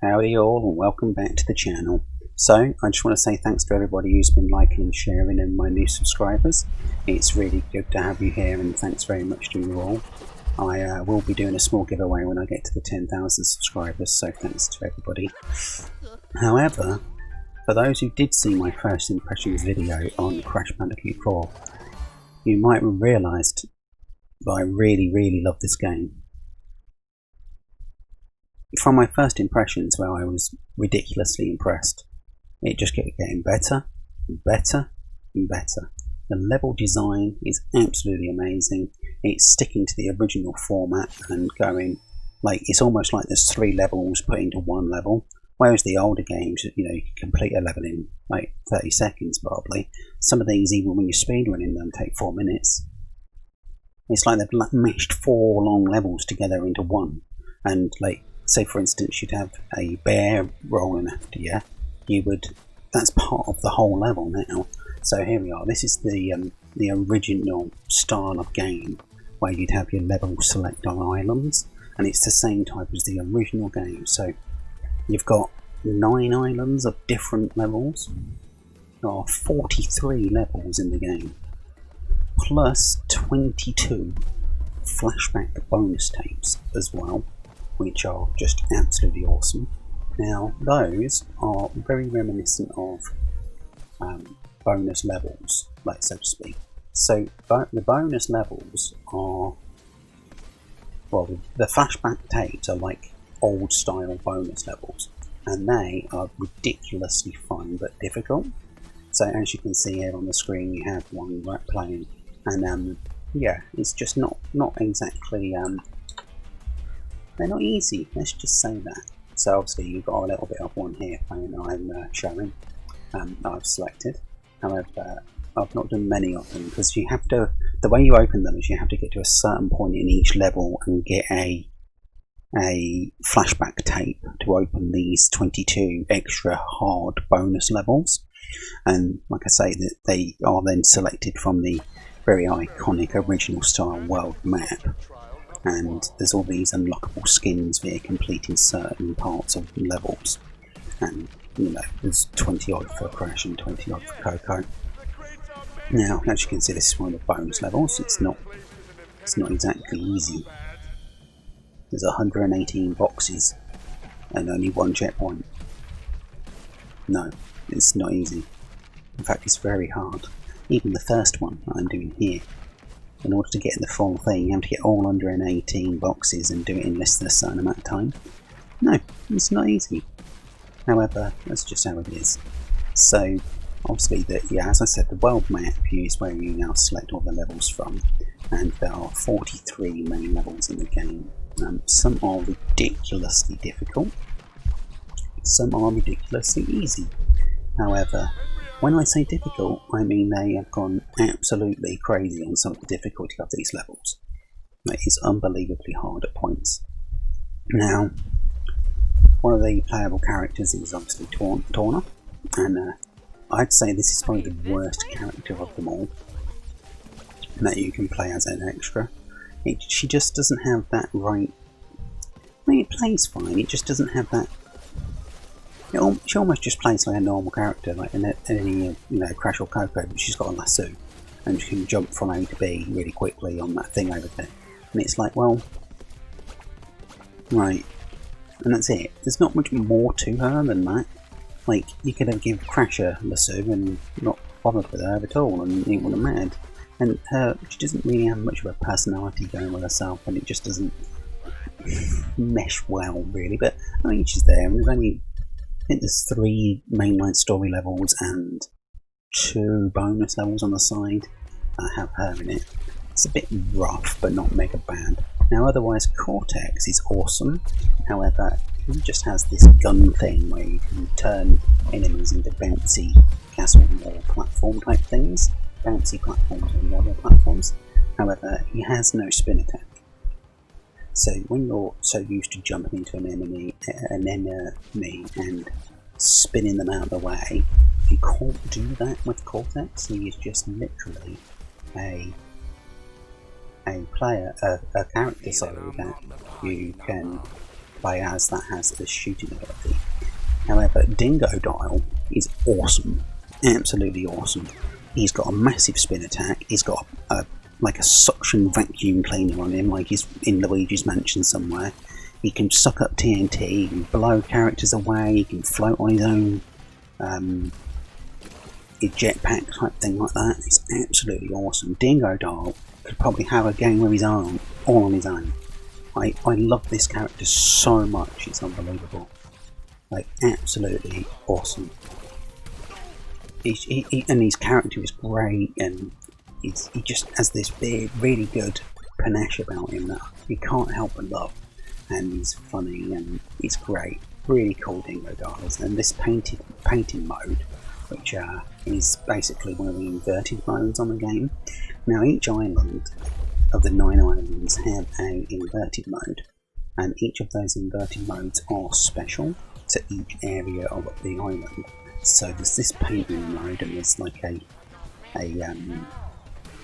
Howdy all and welcome back to the channel. So I just want to say thanks to everybody who's been liking and sharing and my new subscribers. It's really good to have you here and thanks very much to you all. I will be doing a small giveaway when I get to the 10,000 subscribers, so thanks to everybody. However, for those who did see my first impressions video on Crash Bandicoot 4, you might have realised that I really love this game. From my first impressions, where I was ridiculously impressed, it just kept getting better and better and better. The level design is absolutely amazing. It's sticking to the original format and going, like, it's almost like there's 3 levels put into one level, whereas the older games, you know, you can complete a level in like 30 seconds probably. Some of these, even when you're speedrunning them, take 4 minutes. It's like they've mashed 4 long levels together into one, and like, say for instance you'd have a bear rolling after you, that's part of the whole level now. So here we are, this is the original style of game where you'd have your level select on islands, and it's the same type as the original game. So you've got 9 islands of different levels. There are 43 levels in the game, plus 22 flashback bonus tapes as well, which are just absolutely awesome. Now those are very reminiscent of bonus levels, like, so to speak. So the bonus levels are, well, the flashback tapes are like old style bonus levels, and they are ridiculously fun but difficult. So as you can see here on the screen, you have one right playing, and yeah, it's just not exactly they're not easy, let's just say that. So obviously you've got a little bit of one here playing that I'm showing, I've selected. However, I've not done many of them, because you have to, the way you open them is you have to get to a certain point in each level and get a flashback tape to open these 22 extra hard bonus levels. And like I say, that they are then selected from the very iconic original style world map. And there's all these unlockable skins via completing certain parts of levels, and you know, there's 20 odd for Crash and 20 odd for Coco. Now, as you can see, this is one of the bonus levels. It's not exactly easy. There's 118 boxes and only 1 checkpoint. No, it's not easy. In fact, it's very hard. Even the first one that I'm doing here, in order to get the full thing, you have to get all 118 boxes and do it in less than a certain amount of time. No, it's not easy. However, that's just how it is. So, obviously, as I said, the world map is where you now select all the levels from, and there are 43 main levels in the game. Some are ridiculously difficult, some are ridiculously easy. However, when I say difficult, I mean they have gone absolutely crazy on some of the difficulty of these levels. It's unbelievably hard at points. Now, one of the playable characters is obviously Taunt Torna, and I'd say this is probably the worst character of them all that you can play as an extra. She just doesn't have that right. I mean, it plays fine, it just doesn't have that. She almost just plays like a normal character, like any you know, Crash or Coco, but she's got a lasso and she can jump from A to B really quickly on that thing over there. And it's like, well, right, and that's it. There's not much more to her than that. Like, you could have given Crash a lasso and not bothered with her at all, and it wouldn't have mattered. And she doesn't really have much of a personality going with herself, and it just doesn't mesh well, really. But I mean, she's there, and there's only, I think there's 3 mainline story levels and 2 bonus levels on the side that have her in it. It's a bit rough, but not mega bad. Now, otherwise, Cortex is awesome. However, he just has this gun thing where you can turn enemies into bouncy castle or platform type things. Bouncy platforms or normal platforms. However, he has no spin attack. So when you're so used to jumping into an enemy and spinning them out of the way, you can't do that with Cortex. He is just literally a character, sorry, that you can play as that has the shooting ability. However, Dingo Dial is awesome, absolutely awesome. He's got a massive spin attack. He's got like a suction vacuum cleaner on him, like he's in Luigi's Mansion somewhere. He can suck up TNT, he can blow characters away, he can float on his own jetpack type thing like that. It's absolutely awesome. Dingo Dial could probably have a game with his arm all on his own. I love this character so much, it's unbelievable. Like, absolutely awesome. And his character is great, and he just has this big, really good panache about him that you can't help but love. And he's funny, and he's great. Really cool Dingo Dials. And this painting mode, which is basically one of the inverted modes on the game. Now, each island of the 9 islands have an inverted mode, and each of those inverted modes are special to each area of the island. So there's this painting mode, and there's like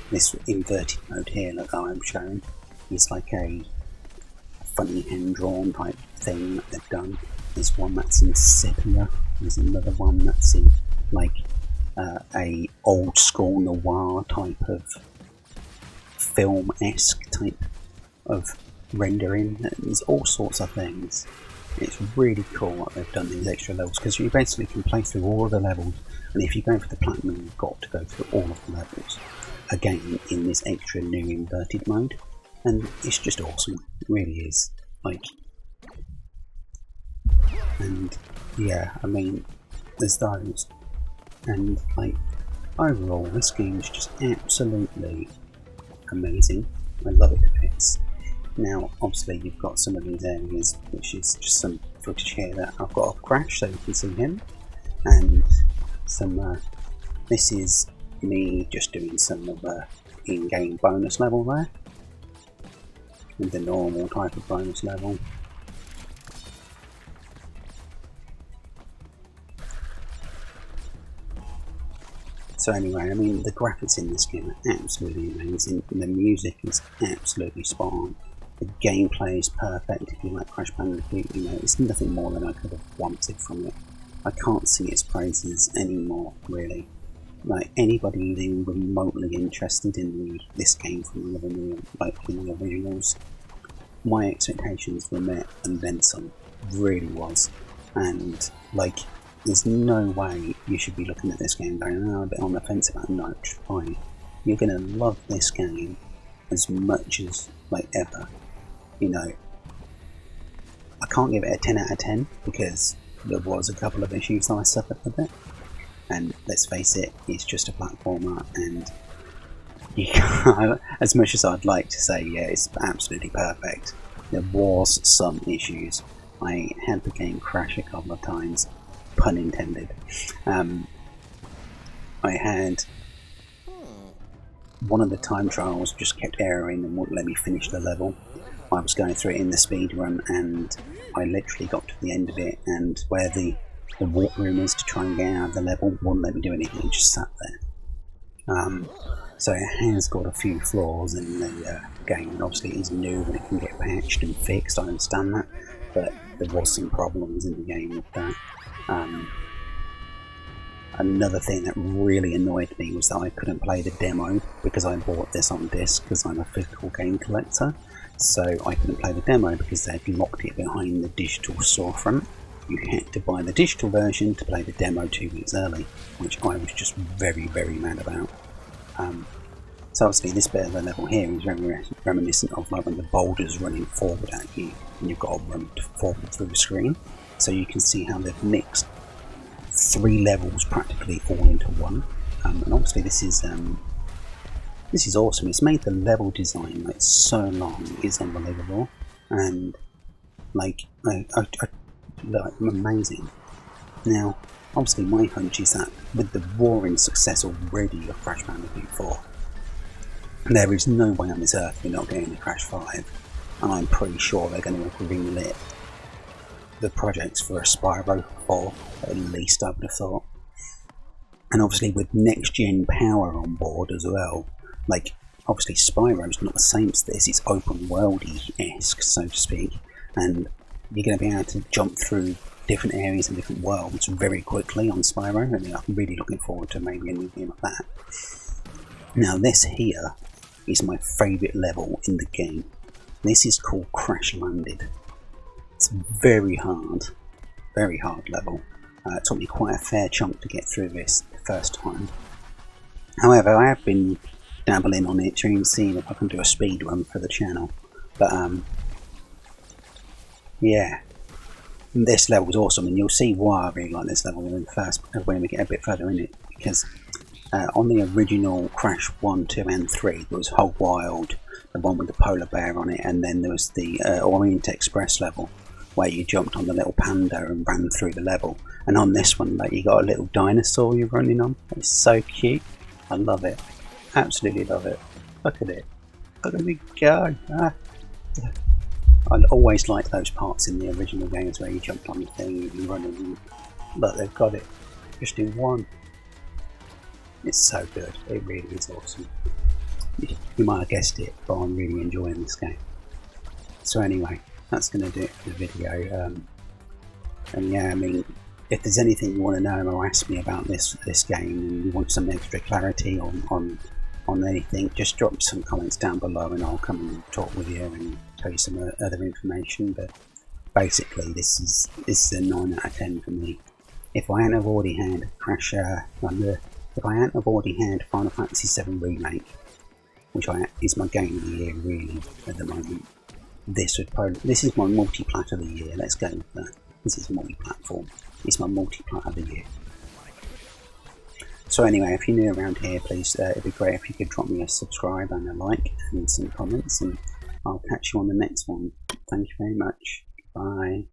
this inverted mode here that I'm showing. It's like a funny hand-drawn type thing that they've done. There's one that's in sepia. There's another one that's in like a old school noir type of film-esque type of rendering. There's all sorts of things. It's really cool what they've done in these extra levels, because you basically can play through all of the levels, and if you go for the platinum, you've got to go through all of the levels again in this extra new inverted mode, and it's just awesome. It really is. Like, and yeah, I mean, there's those, and like overall, this game is just absolutely amazing. I love it to bits. Now, obviously, you've got some of these areas, which is just some footage here that I've got off Crash, so you can see him, and some. This is me just doing some of the in-game bonus level there, with the normal type of bonus level. So anyway, I mean, the graphics in this game are absolutely amazing, and the music is absolutely spot on. The gameplay is perfect. If you like Crash Bandicoot, you know, it's nothing more than I could have wanted from it. I can't sing its praises anymore, really. Like, anybody even remotely interested in this game from the originals, my expectations were met and then some, really was. And like, there's no way you should be looking at this game going, oh, I'm a bit on the fence about it. No, fine. You're gonna love this game as much as like ever. You know, I can't give it a 10 out of 10 because there was a couple of issues that I suffered with it, and let's face it, it's just a platformer, and you can't, as much as I'd like to say, yeah, it's absolutely perfect, there was some issues. I had the game crash a couple of times, pun intended. I had one of the time trials just kept erroring and wouldn't let me finish the level. I was going through it in the speed run, and I literally got to the end of it, and where the warp room is to try and get out of the level wouldn't let me do anything. It just sat there. So it has got a few flaws in the game, and obviously it is new and it can get patched and fixed. I understand that, but there was some problems in the game with that. Another thing that really annoyed me was that I couldn't play the demo because I bought this on disc because I'm a physical game collector. So I couldn't play the demo because they'd locked it behind the digital storefront. You had to buy the digital version to play the demo 2 weeks early, which I was just very, very mad about. So obviously this bit of the level here is very reminiscent of like when the boulder's running forward at you and you've got to run forward through the screen. So you can see how they've mixed 3 levels practically all into one. And obviously this is awesome. It's made the level design like so long, it's unbelievable, and like amazing. Now, obviously my hunch is that with the roaring success already of Crash Bandicoot 4, there is no way on this earth we're not getting the Crash 5, and I'm pretty sure they're going to greenlit the projects for a Spyro 4, at least, I would have thought. And obviously with next gen power on board as well, like obviously Spyro's not the same as this, it's open worldy-esque, so to speak, and you're going to be able to jump through different areas and different worlds very quickly on Spyro, and I'm really looking forward to maybe a new game of that. Now this here is my favourite level in the game. This is called Crash Landed. It's very hard level. It took me quite a fair chunk to get through this the first time. However, I have been dabbling on it, trying to see if I can do a speed run for the channel. But yeah, this level is awesome, and you'll see why I really like this level when we get a bit further in it. Because on the original Crash 1, 2 and 3, there was Whole Wild, the one with the polar bear on it, and then there was the Orient Express level, where you jumped on the little panda and ran through the level. And on this one, like, you got a little dinosaur you're running on. It's so cute. I love it. Absolutely love it. Look at it. Look at me go. Ah. I'd always like those parts in the original games where you jump on the thing and you run and look, they've got it. Just do one. It's so good. It really is awesome. You might have guessed it, but I'm really enjoying this game. So anyway, that's going to do it for the video. And yeah, I mean, if there's anything you want to know or ask me about this game, and you want some extra clarity on anything, just drop some comments down below, and I'll come and talk with you and tell you some other information. But basically, this is a 9 out of 10 for me. If I hadn't have already had Crash, if I hadn't have already had Final Fantasy VII Remake, which is my game of the year really at the moment, this is my multi-plat of the year. Let's go with that. This is multi-platform. It's my multi-plat of the year. So anyway, if you're new around here, please, it'd be great if you could drop me a subscribe and a like and some comments, and I'll catch you on the next one. Thank you very much. Bye.